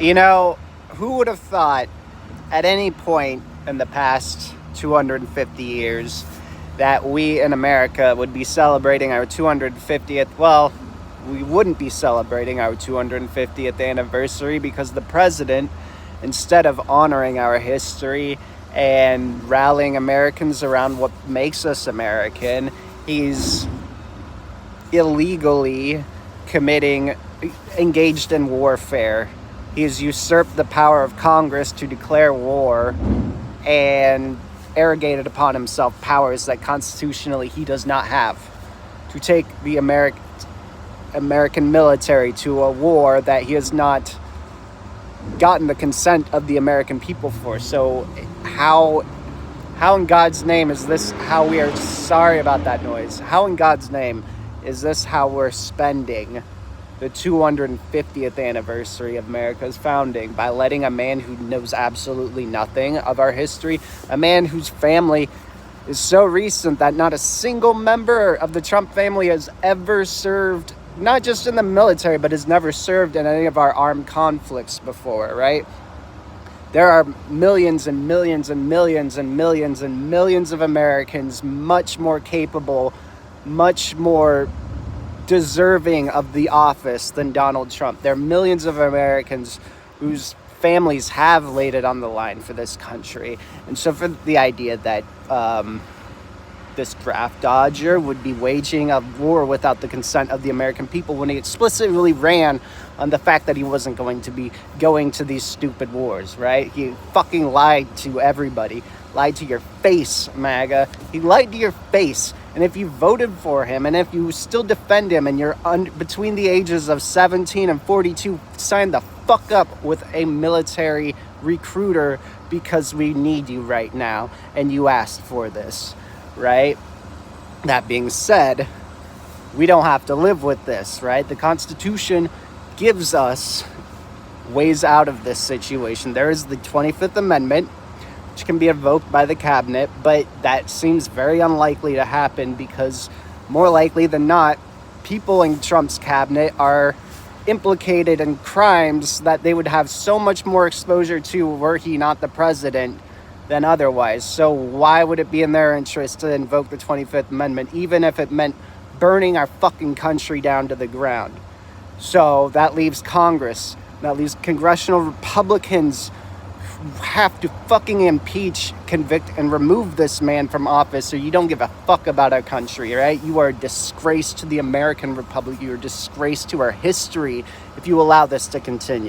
You know, who would have thought at any point in the past 250 years that we in America would be celebrating our 250th? Well, we wouldn't be celebrating our 250th anniversary because the president, instead of honoring our history and rallying Americans around what makes us American, he's illegally engaged in warfare. He has usurped the power of Congress to declare war and arrogated upon himself powers that constitutionally he does not have. To take the American military to a war that he has not gotten the consent of the American people for. So how in God's name is this how we are, sorry about that noise, how in God's name is this how we're spending the 250th anniversary of America's founding? By letting a man who knows absolutely nothing of our history, a man whose family is so recent that not a single member of the Trump family has ever served, not just in the military, but has never served in any of our armed conflicts before, right? There are millions and millions and millions and millions and millions of Americans much more capable, much more deserving of the office than Donald Trump. There are millions of Americans whose families have laid it on the line for this country. And so for the idea that this draft dodger would be waging a war without the consent of the American people when he explicitly ran on the fact that he wasn't going to be going to these stupid wars, right? He fucking lied to everybody. Lied to your face, MAGA. He lied to your face. And if you voted for him, and if you still defend him, and you're between the ages of 17 and 42, sign the fuck up with a military recruiter because we need you right now, and you asked for this, right? That being said, we don't have to live with this, right? The Constitution gives us ways out of this situation. There is the 25th Amendment, which can be invoked by the cabinet, but that seems very unlikely to happen because more likely than not, people in Trump's cabinet are implicated in crimes that they would have so much more exposure to were he not the president than otherwise. So why would it be in their interest to invoke the 25th Amendment, even if it meant burning our fucking country down to the ground? So that leaves Congress, that leaves congressional Republicans have to fucking impeach, convict, and remove this man from office, so you don't give a fuck about our country, right? You are a disgrace to the American Republic. You are a disgrace to our history if you allow this to continue.